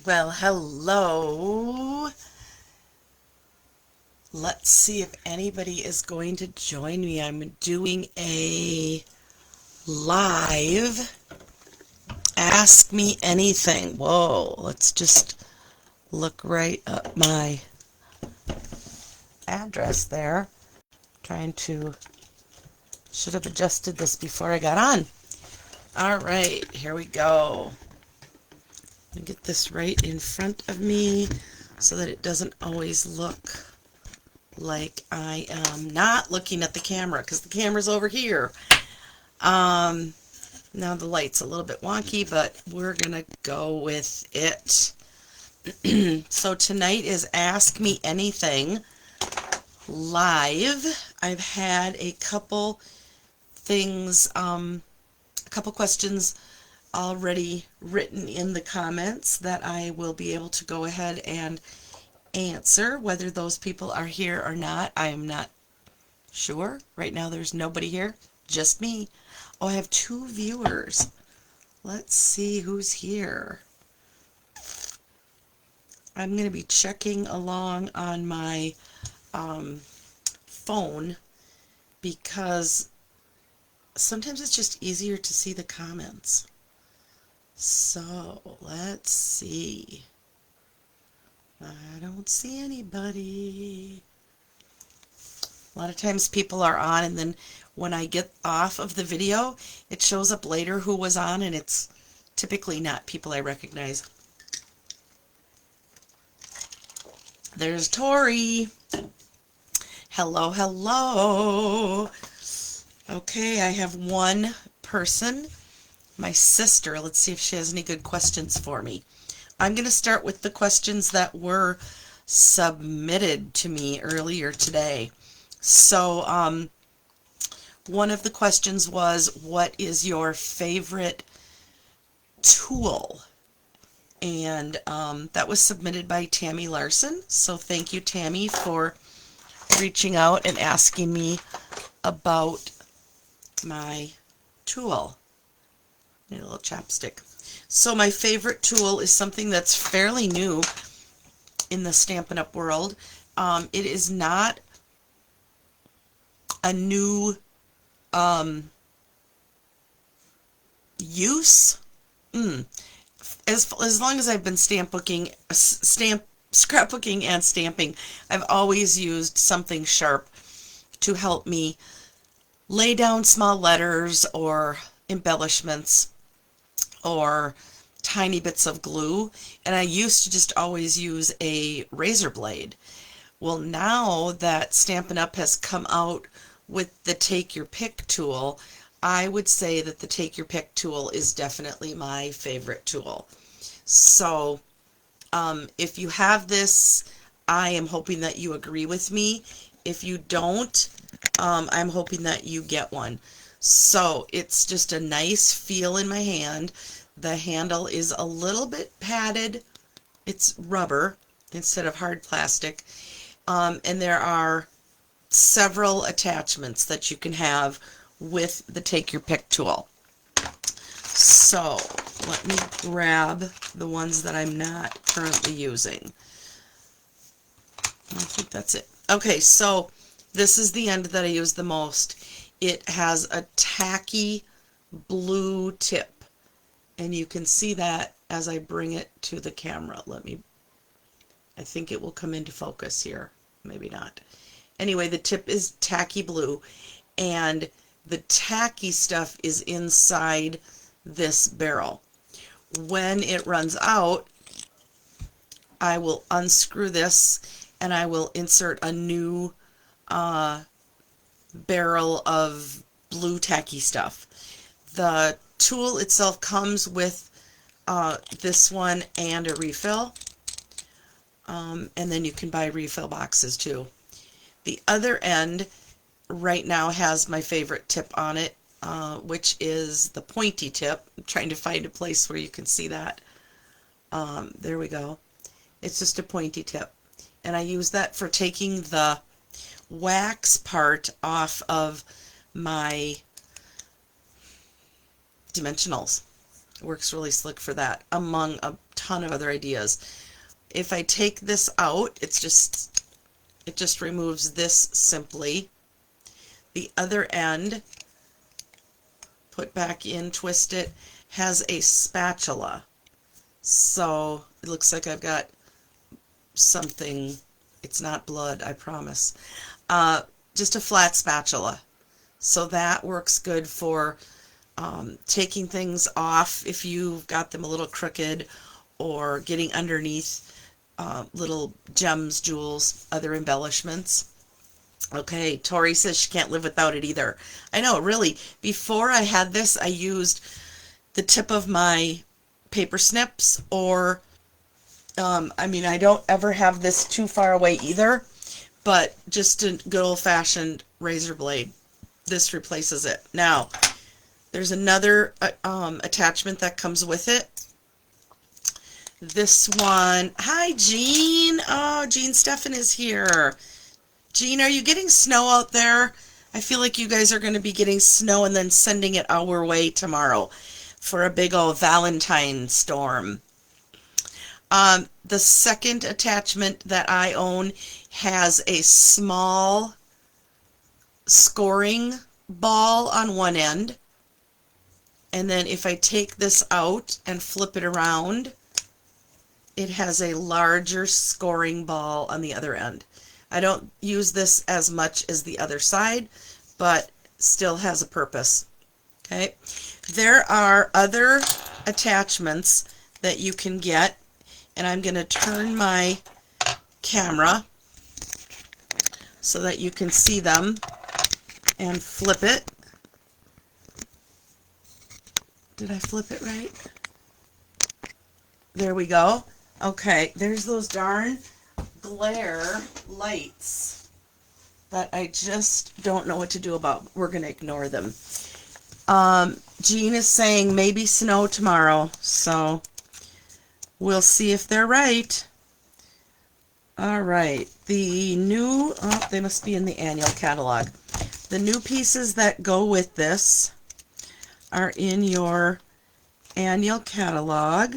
Well, hello. Let's see if anybody is going to join me. I'm doing a live Ask Me Anything. Whoa, let's just look right up my address there. Trying to, should have adjusted this before I got on. All right, here we go. Let me get this right in front of me so that it doesn't always look like I am not looking at the camera because the camera's over here. Now the light's a little bit wonky, but we're gonna go with it. So tonight is Ask Me Anything live. I've had a couple things, a couple questions already written in the comments that I will be able to go ahead and answer. Whether those people are here or not, I am not sure. Right now there's nobody here, just me. Oh, I have 2 viewers. Let's see who's here. I'm going to be checking along on my phone because sometimes it's just easier to see the comments. So let's see. I don't see anybody. A lot of times people are on, and then when I get off of the video, it shows up later who was on, and it's typically not people I recognize. There's Tori. Hello, hello. Okay, I have one person, my sister. Let's see if she has any good questions for me. I'm going to start with the questions that were submitted to me earlier today. So, one of the questions was, what is your favorite tool? And that was submitted by Tammy Larson. So thank you, Tammy, for reaching out and asking me about my tool. Need a little chapstick. So my favorite tool is something that's fairly new in the Stampin' Up! World. It is not a new use. As long as I've been scrapbooking and stamping, I've always used something sharp to help me lay down small letters or embellishments or tiny bits of glue, and I used to just always use a razor blade. Well, now that Stampin' Up! Has come out with the Take Your Pick tool, I would say that the Take Your Pick tool is definitely my favorite tool. So if you have this, I am hoping that you agree with me. If you don't, I'm hoping that you get one. So it's just a nice feel in my hand. The handle is a little bit padded. It's rubber instead of hard plastic. And there are several attachments that you can have with the Take Your Pick tool. So let me grab the ones that I'm not currently using. I think that's it. Okay, so this is the end that I use the most. It has a tacky blue tip, and you can see that as I bring it to the camera. I think it will come into focus here. Maybe not. Anyway, the tip is tacky blue, and the tacky stuff is inside this barrel. When it runs out, I will unscrew this and I will insert a new barrel of blue tacky stuff. The tool itself comes with this one and a refill, and then you can buy refill boxes too. The other end right now has my favorite tip on it, which is the pointy tip. I'm trying to find a place where you can see that. There we go. It's just a pointy tip, and I use that for taking the wax part off of my dimensionals. It works really slick for that, among a ton of other ideas. If I take this out, it just removes this simply. The other end, put back in, twist it, has a spatula. So it looks like I've got something. It's not blood, I promise. Just a flat spatula. So that works good for taking things off if you've got them a little crooked, or getting underneath little gems, jewels, other embellishments. Okay, Tori says she can't live without it either. I know, really. Before I had this, I used the tip of my paper snips, or I mean, I don't ever have this too far away either, but just a good old-fashioned razor blade. This replaces it. Now, there's another attachment that comes with it. This one. Hi, Jean. Oh, Jean Steffen is here. Jean, are you getting snow out there? I feel like you guys are going to be getting snow and then sending it our way tomorrow for a big old Valentine storm. The second attachment that I own has a small scoring ball on one end, and then if I take this out and flip it around, it has a larger scoring ball on the other end. I don't use this as much as the other side, but still has a purpose. Okay, there are other attachments that you can get, and I'm going to turn my camera so that you can see them and flip it. Did I flip it right? There we go. Okay, there's those darn glare lights that I just don't know what to do about. We're going to ignore them. Jean is saying maybe snow tomorrow, so we'll see if they're right. All right, the new, oh, they must be in the annual catalog. The new pieces that go with this are in your annual catalog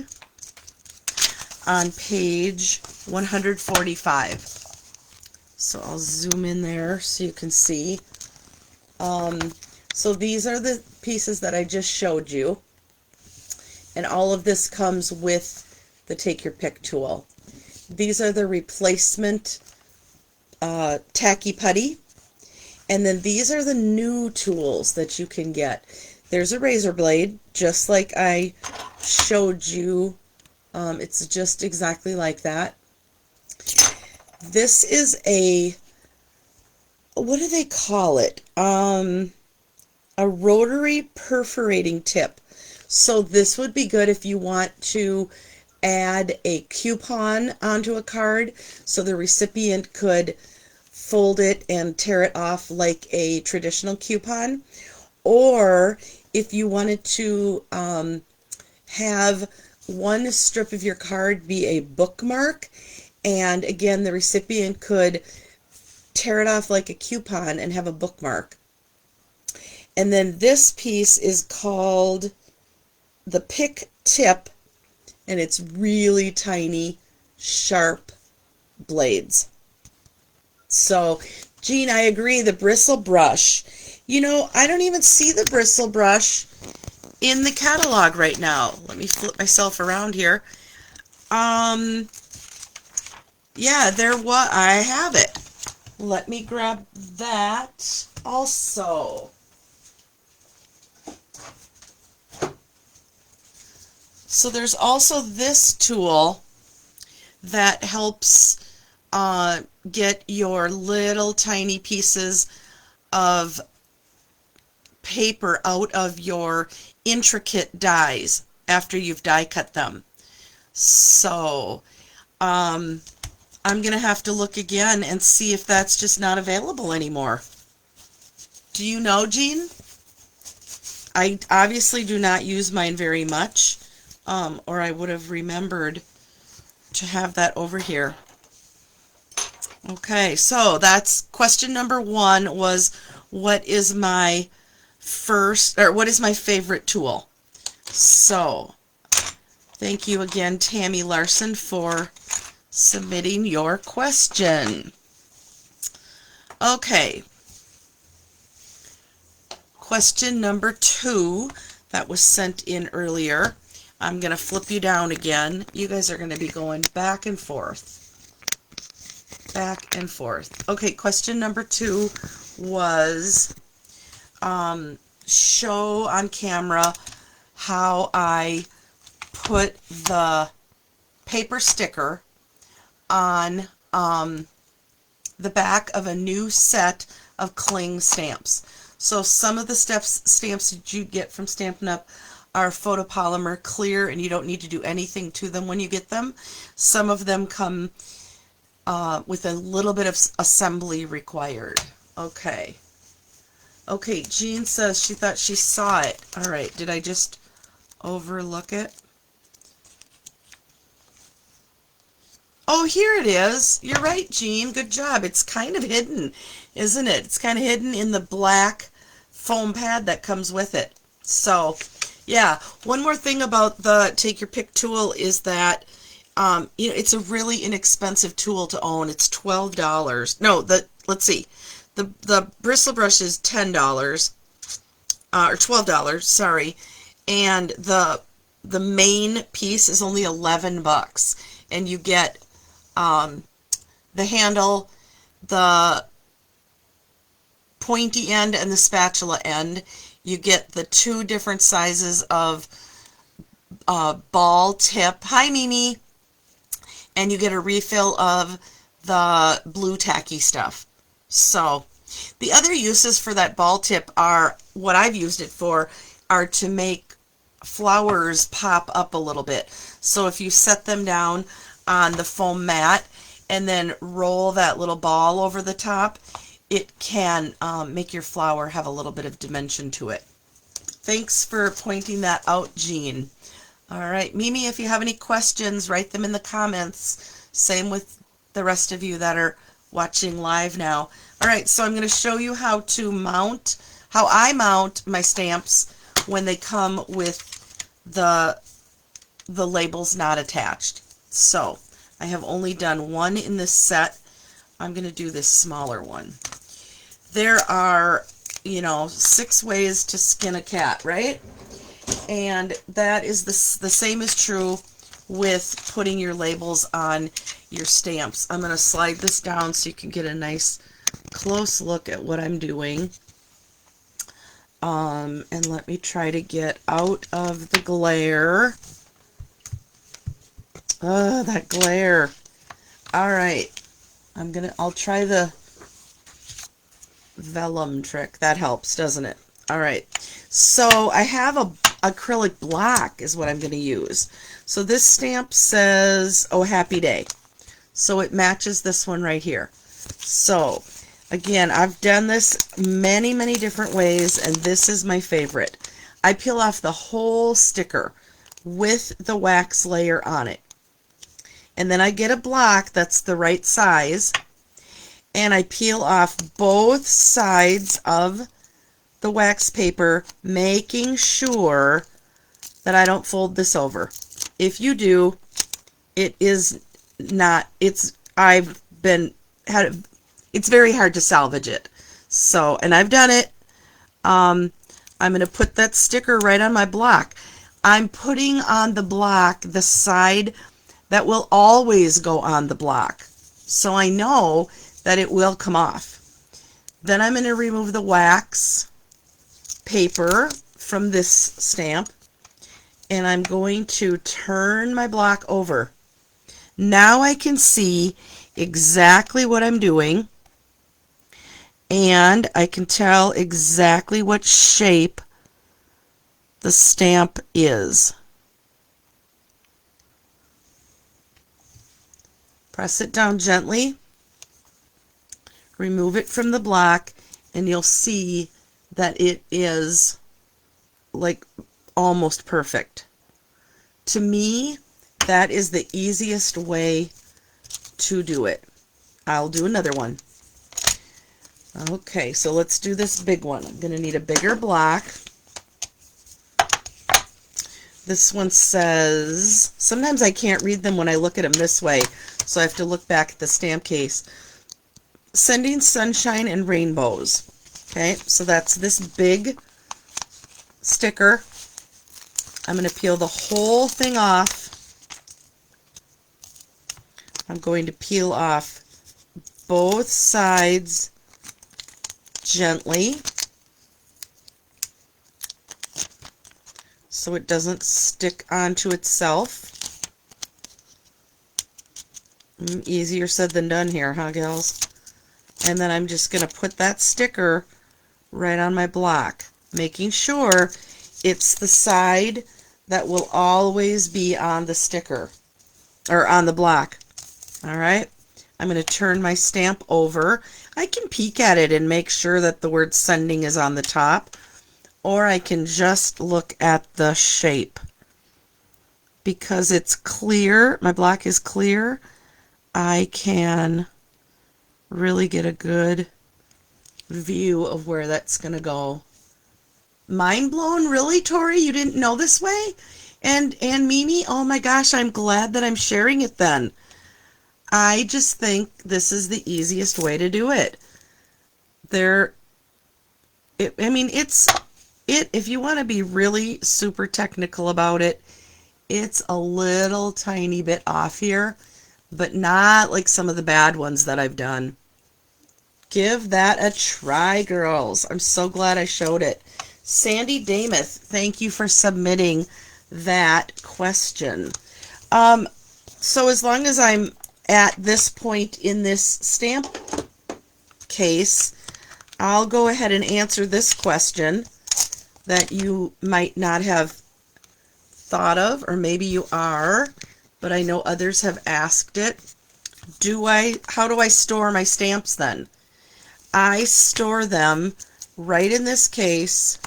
on page 145. So I'll zoom in there so you can see. So these are the pieces that I just showed you, and all of this comes with the Take Your Pick tool. These are the replacement tacky putty, and then these are the new tools that you can get. There's a razor blade, just like I showed you. It's just exactly like that. This is a, what do they call it? A rotary perforating tip. So this would be good if you want to add a coupon onto a card so the recipient could fold it and tear it off like a traditional coupon. Or if you wanted to have one strip of your card be a bookmark, and again the recipient could tear it off like a coupon and have a bookmark. And then this piece is called the Pick Tip, and it's really tiny, sharp blades. So, Jean, I agree, the bristle brush. You know, I don't even see the bristle brush in the catalog right now. Let me flip myself around here. Yeah, I have it. Let me grab that also. So there's also this tool that helps get your little tiny pieces of paper out of your intricate dies after you've die cut them. So I'm going to have to look again and see if that's just not available anymore. Do you know, Jean? I obviously do not use mine very much, or I would have remembered to have that over here. Okay, so that's question number 1 was, what is my favorite tool? So Thank you again, Tammy Larson, for submitting your question. Okay. Question number 2 that was sent in earlier. I'm going to flip you down again. You guys are going to be going back and forth. Back and forth. Okay, question number 2 was show on camera how I put the paper sticker on the back of a new set of cling stamps. So some of the stamps that you get from Stampin' Up! Are photopolymer clear and you don't need to do anything to them when you get them. Some of them come with a little bit of assembly required. Okay. Okay, Jean says she thought she saw it. All right, did I just overlook it? Oh, here it is. You're right, Jean. Good job. It's kind of hidden, isn't it? It's kind of hidden in the black foam pad that comes with it. So, yeah. One more thing about the Take Your Pick tool is that it's a really inexpensive tool to own. It's $12. No, let's see. The bristle brush is $10 or $12, sorry, and the main piece is only $11, and you get the handle, the pointy end, and the spatula end. You get the 2 different sizes of ball tip. Hi, Mimi. And you get a refill of the blue tacky stuff. So the other uses for that ball tip are, what I've used it for, are to make flowers pop up a little bit. So if you set them down on the foam mat and then roll that little ball over the top, it can make your flower have a little bit of dimension to it. Thanks for pointing that out, Jean. All right, Mimi, if you have any questions, write them in the comments. Same with the rest of you that are watching live now. All right, so I'm going to show you how I mount my stamps when they come with the labels not attached. So I have only done one in this set. I'm going to do this smaller one. There are, 6 ways to skin a cat, right? And that is the same is true with putting your labels on your stamps. I'm going to slide this down so you can get a nice close look at what I'm doing. And let me try to get out of the glare. Oh, that glare. All right. I'll try the vellum trick. That helps, doesn't it? All right. So I have a acrylic block is what I'm going to use. So this stamp says, oh, happy day. So it matches this one right here. So again, I've done this many, many different ways, and this is my favorite. I peel off the whole sticker with the wax layer on it. And then I get a block that's the right size, and I peel off both sides of the wax paper, making sure that I don't fold this over. If you do, it's very hard to salvage it. So, and I've done it. I'm going to put that sticker right on my block. I'm putting on the block the side that will always go on the block, so I know that it will come off. Then I'm going to remove the wax paper from this stamp, and I'm going to turn my block over. Now I can see exactly what I'm doing, and I can tell exactly what shape the stamp is. Press it down gently, remove it from the block, and you'll see that it is like almost perfect. To me, that is the easiest way to do it. I'll do another one. Okay, so let's do this big one. I'm going to need a bigger block. This one says, sometimes I can't read them when I look at them this way, so I have to look back at the stamp case. Sending sunshine and rainbows. Okay, so that's this big sticker. I'm going to peel the whole thing off. I'm going to peel off both sides gently so it doesn't stick onto itself. Easier said than done here, huh, gals? And then I'm just going to put that sticker right on my block, making sure it's the side that will always be on the sticker, or on the block. All right, I'm going to turn my stamp over. I can peek at it and make sure that the word sending is on the top, or I can just look at the shape. Because it's clear, my block is clear, I can really get a good view of where that's going to go. Mind blown? Really, Tori? You didn't know this way? And Mimi, oh my gosh, I'm glad that I'm sharing it then. I just think this is the easiest way to do it. If you want to be really super technical about it, it's a little tiny bit off here, but not like some of the bad ones that I've done. Give that a try, girls. I'm so glad I showed it. Sandy Damath, thank you for submitting that question. So as long as I'm at this point in this stamp case, I'll go ahead and answer this question that you might not have thought of, or maybe you are, but I know others have asked it. How do I store my stamps then? I store them right in this case,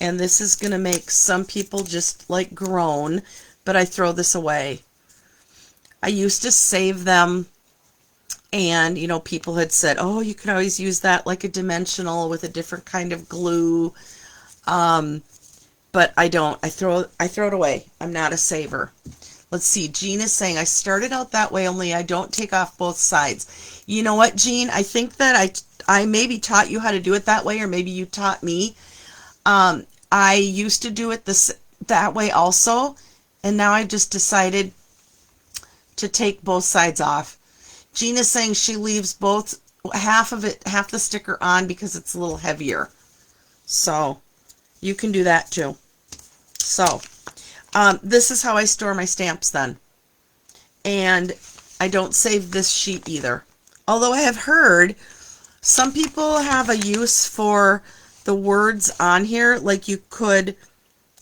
and this is going to make some people just like groan, but I throw this away. I used to save them, and you know, people had said, oh, you could always use that like a dimensional with a different kind of glue, but I don't. I throw it away. I'm not a saver. Let's see, Jean is saying, I started out that way, only I don't take off both sides. You know what, Jean? I think that I maybe taught you how to do it that way, or maybe you taught me. I used to do it that way also, and now I just decided to take both sides off. Jean is saying she leaves half the sticker on because it's a little heavier. So you can do that too. So this is how I store my stamps then. And I don't save this sheet either. Although I have heard some people have a use for the words on here, like you could,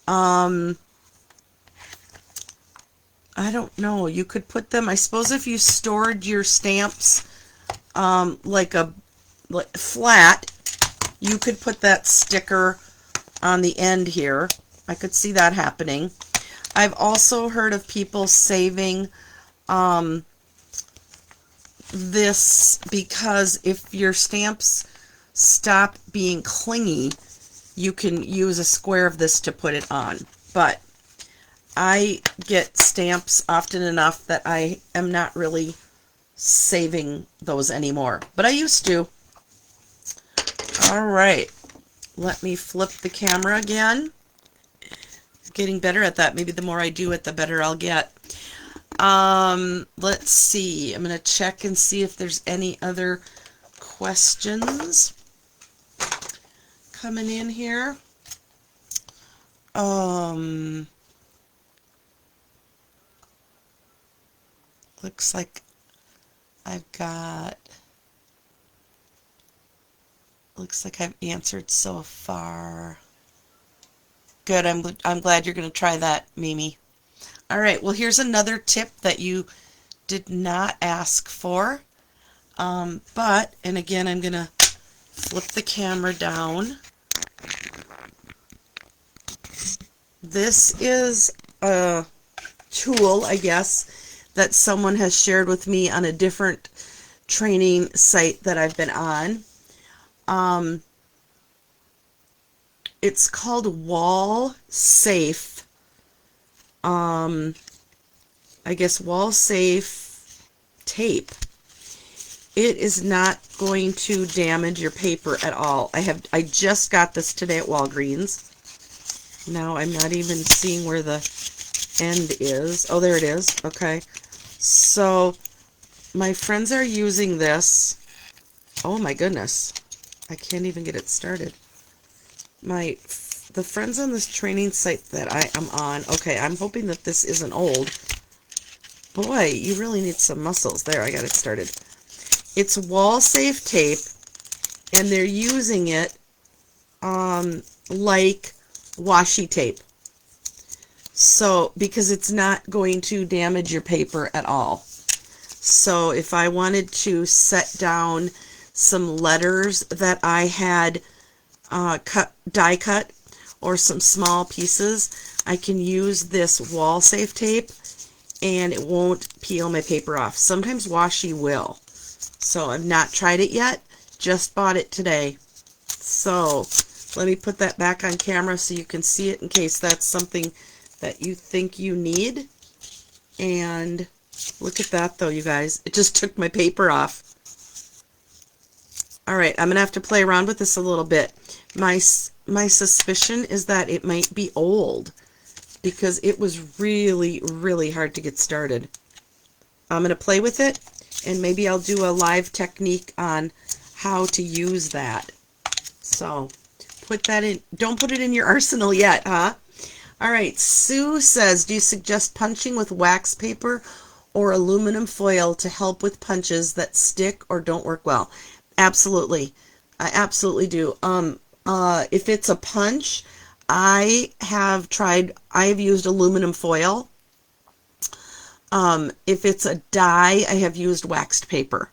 I don't know, you could put them, I suppose if you stored your stamps like flat, you could put that sticker on the end here. I could see that happening. I've also heard of people saving this because if your stamps stop being clingy, you can use a square of this to put it on. But I get stamps often enough that I am not really saving those anymore, but I used to. All right, let me flip the camera again. Getting better at that. Maybe the more I do it, the better I'll get. Let's see. I'm going to check and see if there's any other questions coming in here. Looks like I've answered so far. Good. I'm glad you're going to try that, Mimi. All right. Well, here's another tip that you did not ask for. And again, I'm going to flip the camera down. This is a tool, I guess, that someone has shared with me on a different training site that I've been on. It's called Wall Safe I guess wall safe tape. It is not going to damage your paper at all. I just got this today at Walgreens. Now I'm not even seeing where the end is. Oh, there it is. Okay. So my friends are using this. Oh my goodness. I can't even get it started. The friends on this training site that I am on. Okay, I'm hoping that this isn't old. Boy, you really need some muscles. There, I got it started. It's wall safe tape, and they're using it like washi tape. So, because it's not going to damage your paper at all. So, if I wanted to set down some letters that I had die cut, or some small pieces, I can use this wall safe tape, and it won't peel my paper off. Sometimes washi will. So, I've not tried it yet. Just bought it today. So, let me put that back on camera so you can see it in case that's something that you think you need. And look at that though, you guys. It just took my paper off. Alright, I'm going to have to play around with this a little bit. My suspicion is that it might be old because it was really, really hard to get started. I'm going to play with it, and maybe I'll do a live technique on how to use that. So, put that in. Don't put it in your arsenal yet, huh? All right, Sue says, do you suggest punching with wax paper or aluminum foil to help with punches that stick or don't work well? Absolutely. I absolutely do. If it's a punch, I have used aluminum foil. If it's a die, I have used waxed paper.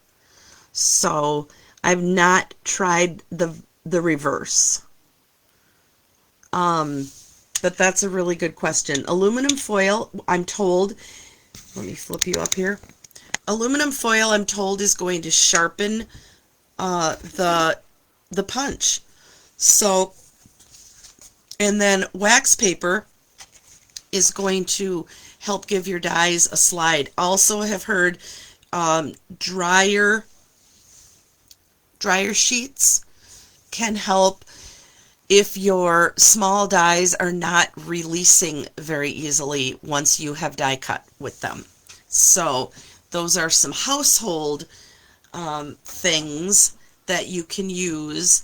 So I've not tried the reverse. But that's a really good question. Aluminum foil, I'm told, let me flip you up here. Aluminum foil, I'm told, is going to sharpen the punch. So, and then wax paper is going to help give your dies a slide. Also, I have heard dryer sheets can help if your small dies are not releasing very easily once you have die cut with them. So those are some household things that you can use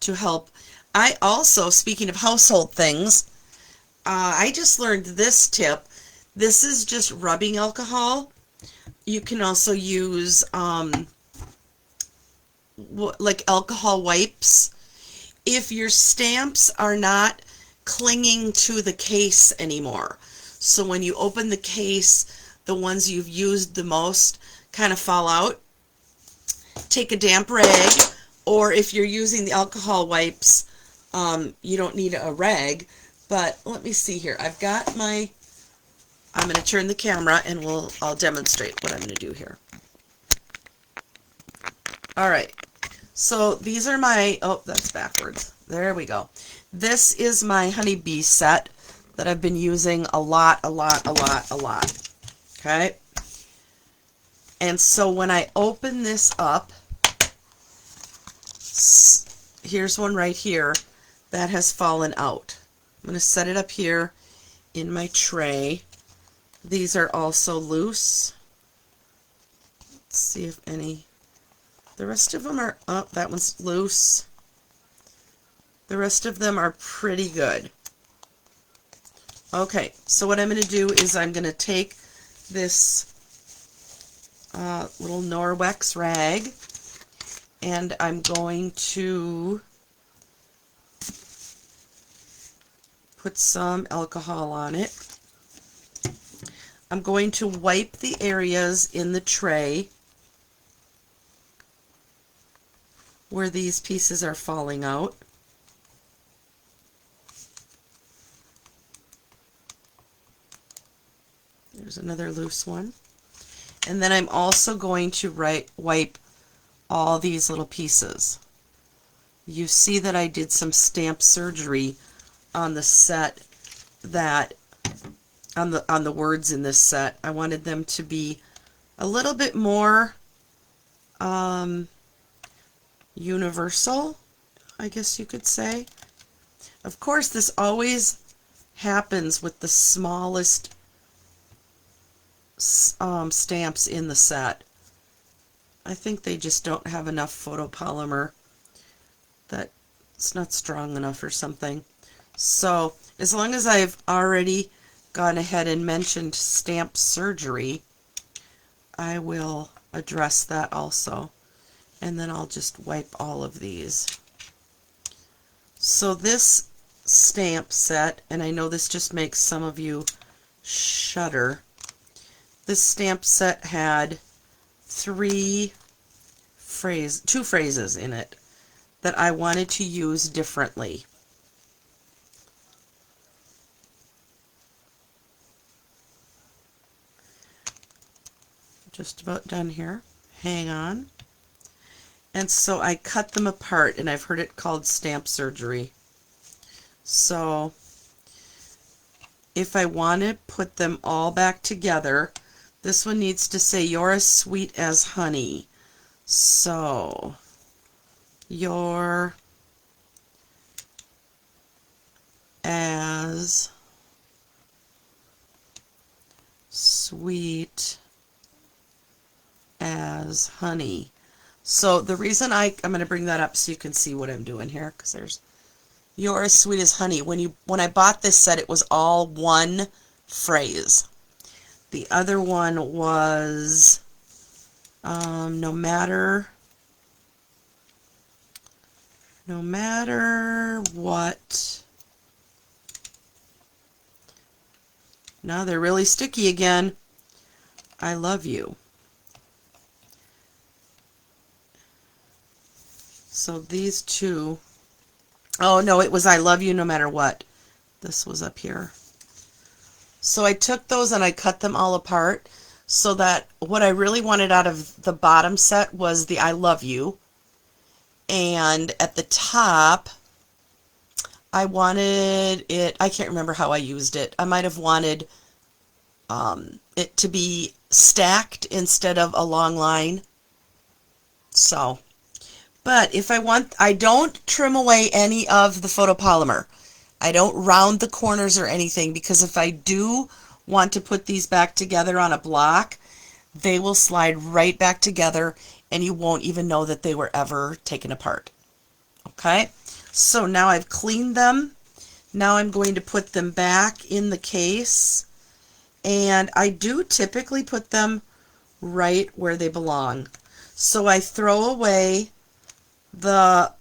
to help. I also, speaking of household things, I just learned this tip. This is just rubbing alcohol. You can also use like alcohol wipes. If your stamps are not clinging to the case anymore, so when you open the case, the ones you've used the most kind of fall out, take a damp rag, or if you're using the alcohol wipes, you don't need a rag, but let me see here. I'm going to turn the camera and I'll demonstrate what I'm going to do here. All right. So these are my, oh, that's backwards. There we go. This is my honeybee set that I've been using a lot. Okay. And so when I open this up, here's one right here that has fallen out. I'm going to set it up here in my tray. These are also loose. Let's see if any... The rest of them are, oh, that one's loose. The rest of them are pretty good. Okay, so what I'm going to do is I'm going to take this little Norwex rag, and I'm going to put some alcohol on it. I'm going to wipe the areas in the tray where these pieces are falling out. There's another loose one. And then I'm also going to wipe all these little pieces. You see that I did some stamp surgery on the set that on the words in this set. I wanted them to be a little bit more universal, I guess you could say. Of course, this always happens with the smallest stamps in the set. I think they just don't have enough photopolymer, that it's not strong enough or something. So as long as I've already gone ahead and mentioned stamp surgery, I will address that also. And then I'll just wipe all of these. So this stamp set, and I know this just makes some of you shudder, this stamp set had two phrases in it that I wanted to use differently. Just about done here. Hang on. And so I cut them apart, and I've heard it called stamp surgery. So if I want to put them all back together, this one needs to say, "You're as sweet as honey." So, you're as sweet as honey. So the reason I'm going to bring that up so you can see what I'm doing here, because there's "You're as sweet as honey." When I bought this set, it was all one phrase. The other one was no matter what. Now they're really sticky again. "I love you." So these two, oh no, it was "I love you no matter what." This was up here. So I took those and I cut them all apart so that what I really wanted out of the bottom set was the "I love you." And at the top, I wanted it, I can't remember how I used it. I might have wanted it to be stacked instead of a long line. So, but if I don't trim away any of the photopolymer. I don't round the corners or anything, because if I do want to put these back together on a block, they will slide right back together and you won't even know that they were ever taken apart. Okay, so now I've cleaned them. Now I'm going to put them back in the case, and I do typically put them right where they belong. So I throw away the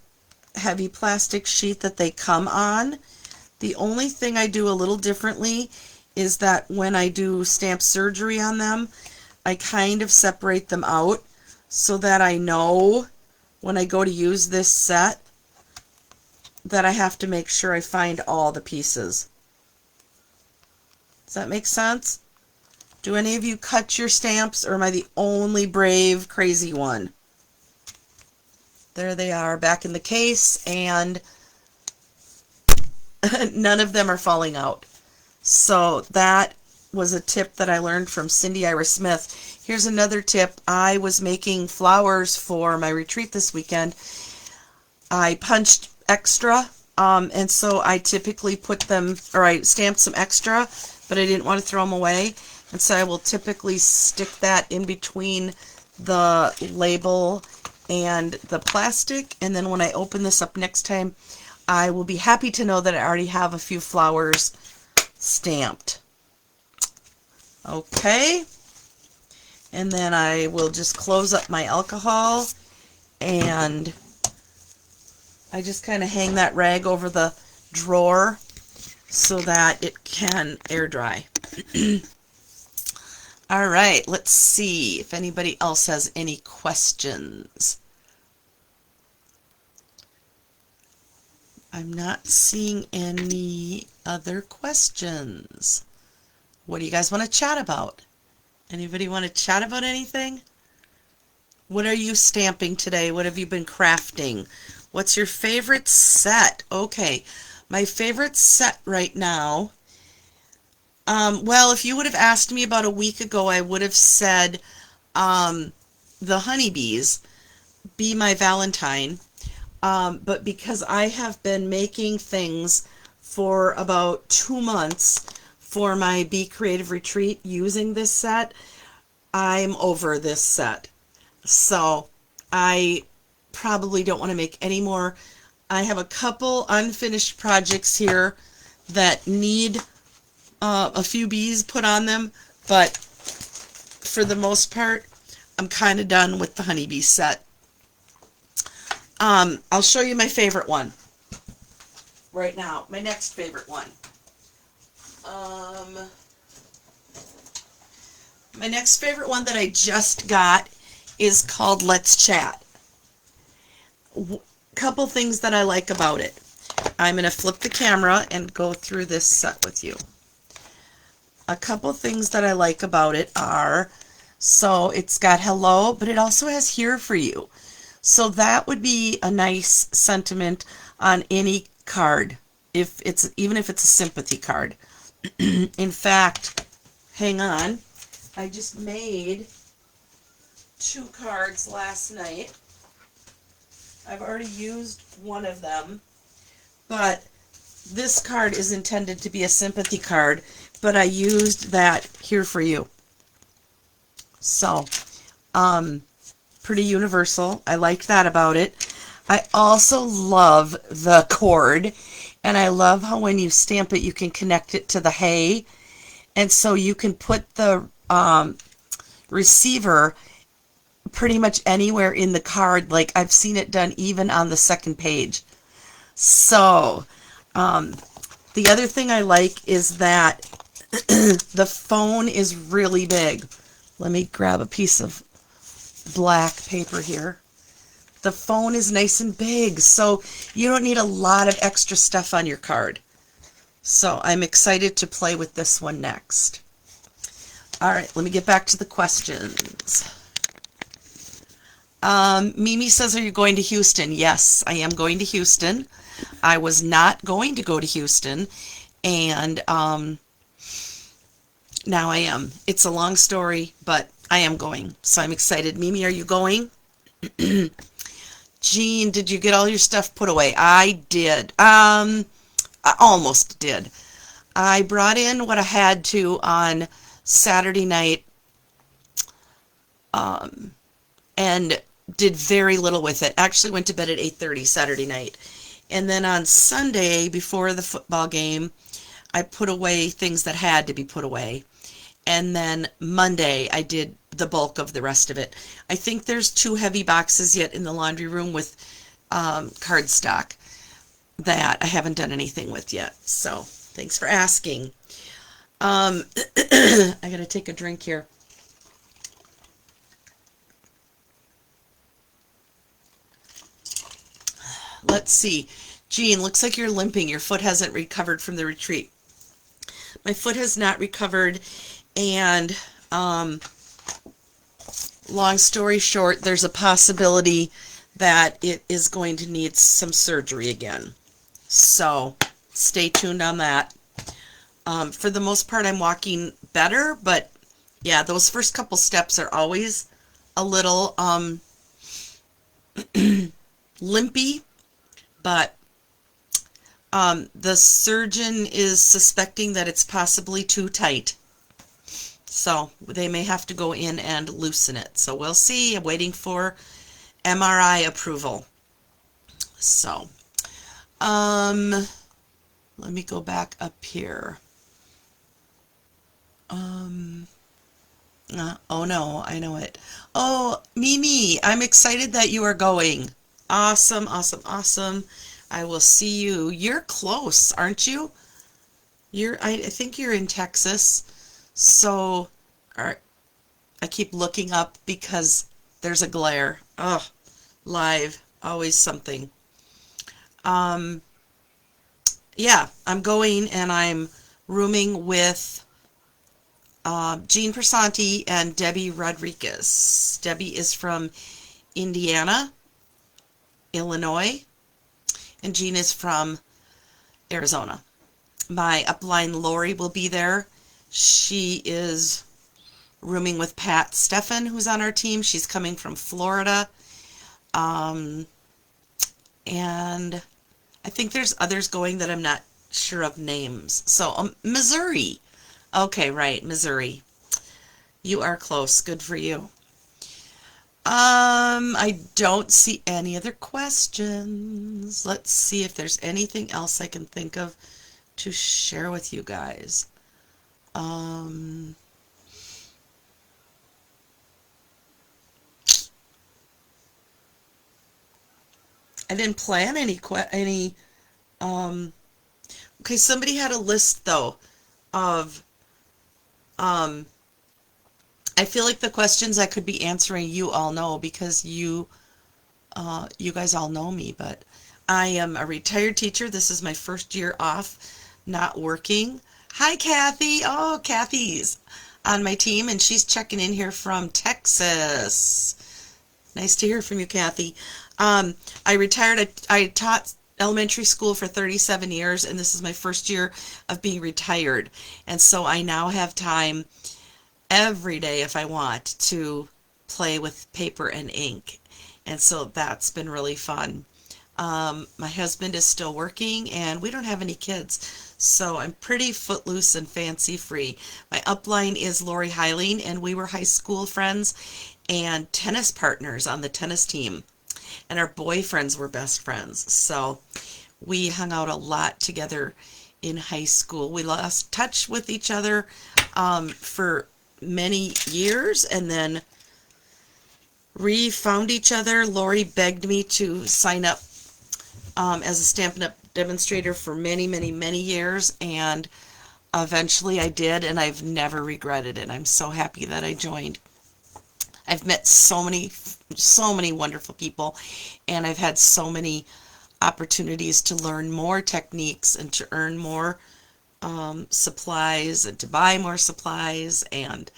heavy plastic sheet that they come on. The only thing I do a little differently is that when I do stamp surgery on them, I kind of separate them out so that I know when I go to use this set that I have to make sure I find all the pieces. Does that make sense? Do any of you cut your stamps, or am I the only brave, crazy one? There they are back in the case, and none of them are falling out. So that was a tip that I learned from Cindy Iris Smith. Here's another tip. I was making flowers for my retreat this weekend. I punched extra, and so I typically put them, or I stamped some extra, but I didn't want to throw them away. And so I will typically stick that in between the label and the plastic. And then when I open this up next time, I will be happy to know that I already have a few flowers stamped. Okay. And then I will just close up my alcohol, and I just kind of hang that rag over the drawer so that it can air dry. All right, let's see if anybody else has any questions. I'm not seeing any other questions. What do you guys want to chat about? Anybody want to chat about anything? What are you stamping today? What have you been crafting? What's your favorite set? Okay, my favorite set right now, Well, if you would have asked me about a week ago, I would have said the honeybees, Be My Valentine. But because I have been making things for about 2 months for my Be Creative retreat using this set, I'm over this set. So I probably don't want to make any more. I have a couple unfinished projects here that need a few bees put on them, but for the most part, I'm kind of done with the honeybee set. I'll show you my favorite one right now. My next favorite one. My next favorite one that I just got is called Let's Chat. Couple things that I like about it. I'm going to flip the camera and go through this set with you. A couple things that I like about it are, so it's got hello, but it also has here for you. So that would be a nice sentiment on any card, even if it's a sympathy card. In fact, hang on, I just made 2 cards last night. I've already used one of them, but this card is intended to be a sympathy card, but I used that here for you. So, pretty universal. I like that about it. I also love the cord, and I love how when you stamp it, you can connect it to the hay, and so you can put the receiver pretty much anywhere in the card. Like I've seen it done even on the second page. So, the other thing I like is that the phone is really big. Let me grab a piece of black paper here. The phone is nice and big, so you don't need a lot of extra stuff on your card. So I'm excited to play with this one next. All right, let me get back to the questions. Mimi says, are you going to Houston? Yes, I am going to Houston. I was not going to go to Houston, and now I am. It's a long story, but I am going, so I'm excited. Mimi, are you going? Jean, did you get all your stuff put away? I did. I almost did. I brought in what I had to on Saturday night, and did very little with it. Actually went to bed at 8:30 Saturday night. And then on Sunday, before the football game, I put away things that had to be put away. And then Monday, I did the bulk of the rest of it. I think there's 2 heavy boxes yet in the laundry room with cardstock that I haven't done anything with yet. So, thanks for asking. I gotta take a drink here. Let's see. Jean, looks like you're limping. Your foot hasn't recovered from the retreat. My foot has not recovered, and long story short, there's a possibility that it is going to need some surgery again. So stay tuned on that. For the most part, I'm walking better, but yeah, those first couple steps are always a little limpy, but the surgeon is suspecting that it's possibly too tight. So they may have to go in and loosen it. So we'll see. I'm waiting for MRI approval. So, let me go back up here. Oh no, I know it. Oh, Mimi, I'm excited that you are going. Awesome, awesome, awesome. I will see you. You're close, aren't you? I think you're in Texas. So, I keep looking up because there's a glare. Oh, live, always something. Yeah, I'm going and I'm rooming with Jean Persanti and Debbie Rodriguez. Debbie is from Indiana, Illinois, and Jean is from Arizona. My upline Lori will be there. She is rooming with Pat Steffen, who's on our team. She's coming from Florida. Um, and I think there's others going that I'm not sure of names. So, Missouri. Okay, right, Missouri. You are close. Good for you. I don't see any other questions. Let's see if there's anything else I can think of to share with you guys. Um, I didn't plan any. Um, okay, somebody had a list though of. Um, I feel like the questions I could be answering you all know because you guys all know me, but I am a retired teacher. This is my first year off, not working. Hi, Kathy. Oh, Kathy's on my team, and she's checking in here from Texas. Nice to hear from you, Kathy. I retired. I taught elementary school for 37 years, and this is my first year of being retired. And so I now have time every day if I want to play with paper and ink. And so that's been really fun. My husband is still working and we don't have any kids. So I'm pretty footloose and fancy free. My upline is Lori Heiling, and we were high school friends and tennis partners on the tennis team. And our boyfriends were best friends. So we hung out a lot together in high school. We lost touch with each other for many years and then re-found each other. Lori begged me to sign up as a Stampin' Up! Demonstrator for many, many, many years, and eventually I did, and I've never regretted it. I'm so happy that I joined. I've met so many wonderful people, and I've had so many opportunities to learn more techniques and to earn more supplies and to buy more supplies. And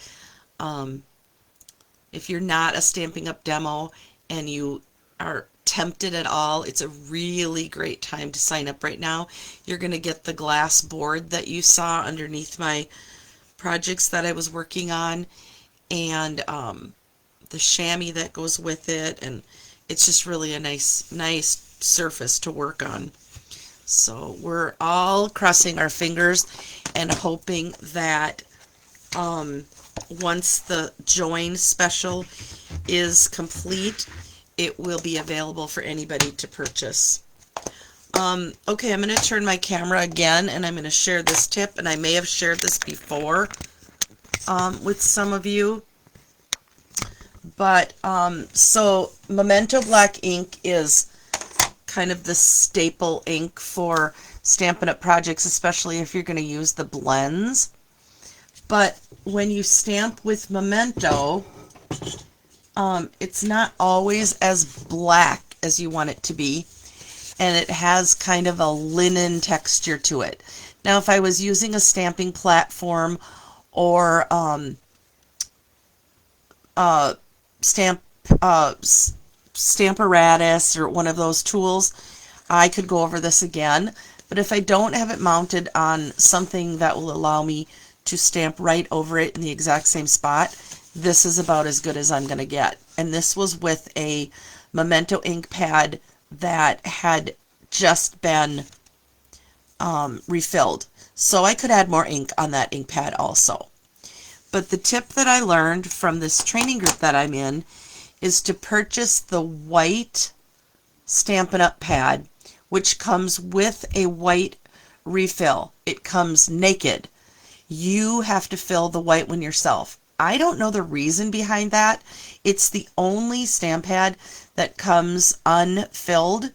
if you're not a Stampin' Up! Demo and you are tempted at all, it's a really great time to sign up right now. You're going to get the glass board that you saw underneath my projects that I was working on, and the chamois that goes with it, and it's just really a nice surface to work on. So we're all crossing our fingers and hoping that once the join special is complete, it will be available for anybody to purchase. Okay, I'm going to turn my camera again, and I'm going to share this tip, and I may have shared this before with some of you. But, so Memento Black ink is kind of the staple ink for Stampin' Up! Projects, especially if you're going to use the blends. But when you stamp with Memento, it's not always as black as you want it to be, and it has kind of a linen texture to it. Now, if I was using a stamping platform or Stamparatus or one of those tools, I could go over this again. But if I don't have it mounted on something that will allow me to stamp right over it in the exact same spot, this is about as good as I'm going to get. And this was with a Memento ink pad that had just been refilled. So I could add more ink on that ink pad also. But the tip that I learned from this training group that I'm in is to purchase the white Stampin' Up! Pad, which comes with a white refill. It comes naked. You have to fill the white one yourself. I don't know the reason behind that. It's the only stamp pad that comes unfilled,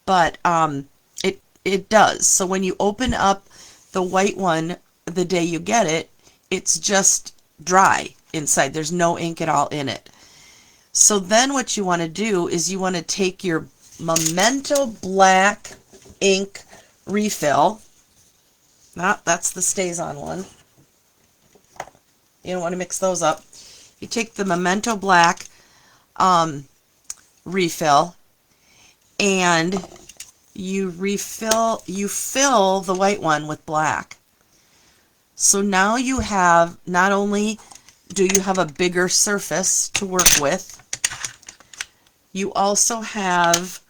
but it does. So when you open up the white one the day you get it, it's just dry inside. There's no ink at all in it. So then what you want to do is you want to take your Memento Black ink refill. That's the StazOn one. You don't want to mix those up. You take the Memento Black refill and you fill the white one with black. So now you have, not only do you have a bigger surface to work with, you also have,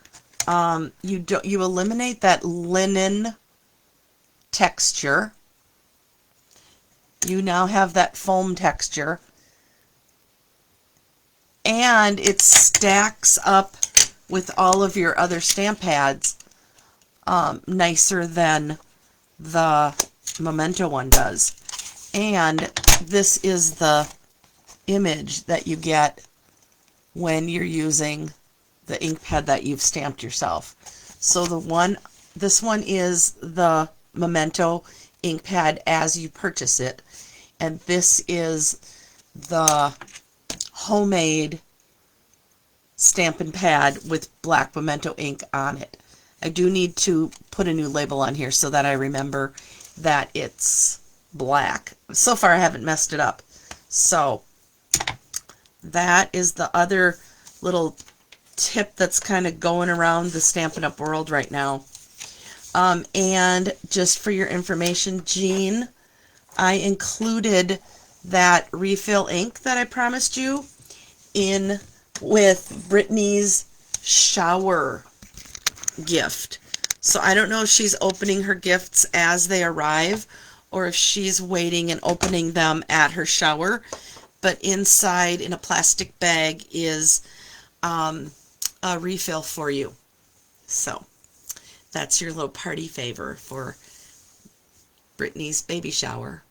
you eliminate that linen texture. You now have that foam texture, and it stacks up with all of your other stamp pads nicer than the Memento one does. And this is the image that you get when you're using the ink pad that you've stamped yourself. So this one is the Memento ink pad as you purchase it, and this is the homemade Stampin' Pad with black Memento ink on it. I do need to put a new label on here so that I remember that it's black. So far I haven't messed it up. So that is the other little tip that's kind of going around the Stampin' Up! World right now. And just for your information, Jean, I included that refill ink that I promised you in with Brittany's shower gift. So I don't know if she's opening her gifts as they arrive or if she's waiting and opening them at her shower. But inside in a plastic bag is a refill for you. So that's your little party favor for Brittany's baby shower.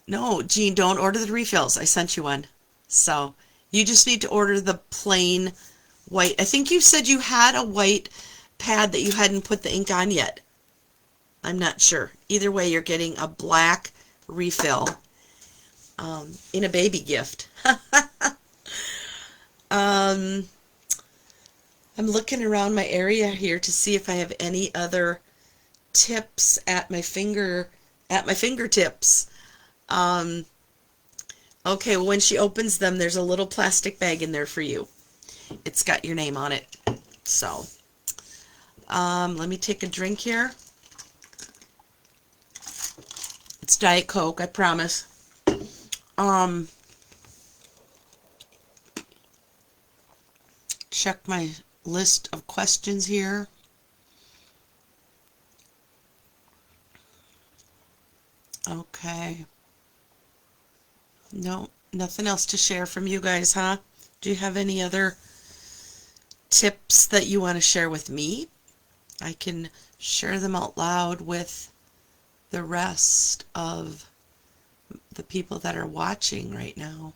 No, Jean, don't order the refills. I sent you one. So you just need to order the plain white. I think you said you had a white pad that you hadn't put the ink on yet. I'm not sure. Either way, you're getting a black refill in a baby gift. I'm looking around my area here to see if I have any other tips at my fingertips. Okay, well, when she opens them, there's a little plastic bag in there for you. It's got your name on it. So, let me take a drink here. It's Diet Coke, I promise. Check my list of questions here. Okay. No, nothing else to share from you guys, huh? Do you have any other tips that you want to share with me? I can share them out loud with the rest of the people that are watching right now.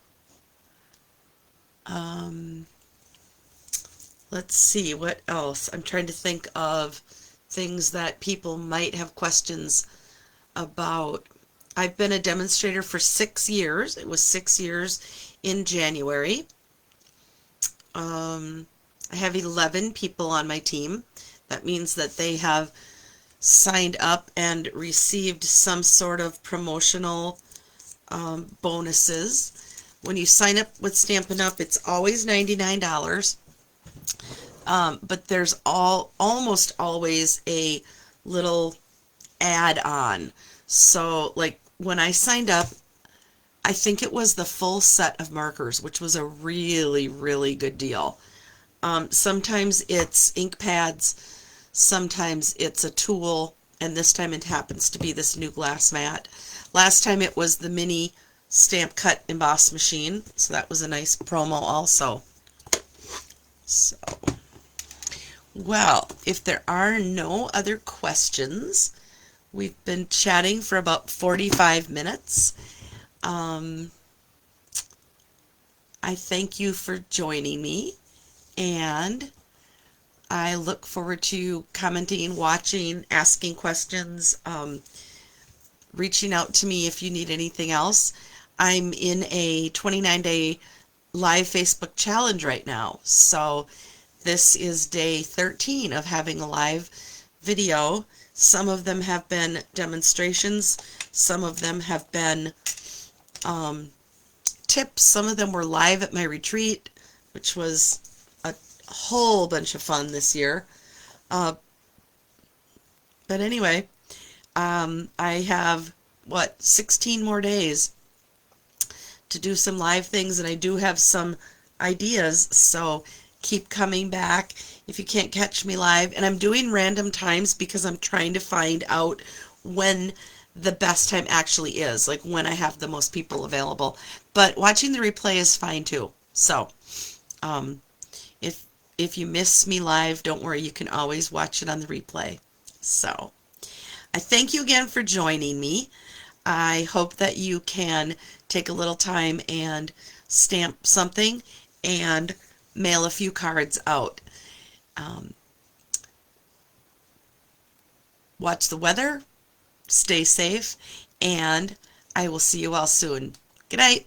Let's see, what else? I'm trying to think of things that people might have questions about. I've been a demonstrator for 6 years. It was 6 years in January. I have 11 people on my team. That means that they have signed up and received some sort of promotional bonuses. When you sign up with Stampin' Up, it's always $99. But there's almost always a little add-on. So, like, when I signed up, I think it was the full set of markers, which was a really, really good deal. Sometimes it's ink pads, sometimes it's a tool, and this time it happens to be this new glass mat. Last time it was the mini stamp cut emboss machine, so that was a nice promo also. So, well, if there are no other questions, we've been chatting for about 45 minutes. I thank you for joining me, and I look forward to commenting, watching, asking questions, reaching out to me if you need anything else. I'm in a 29-day live Facebook challenge right now, so this is day 13 of having a live video. Some of them have been demonstrations, some of them have been tips, some of them were live at my retreat, which was a whole bunch of fun this year. But anyway, I have, 16 more days to do some live things, and I do have some ideas, so keep coming back if you can't catch me live. And I'm doing random times because I'm trying to find out when the best time actually is, like when I have the most people available. But watching the replay is fine too. So, um, if you miss me live, don't worry, you can always watch it on the replay. So, I thank you again for joining me. I hope that you can take a little time and stamp something and mail a few cards out. Um, watch the weather, stay safe, and I will see you all soon. Good night.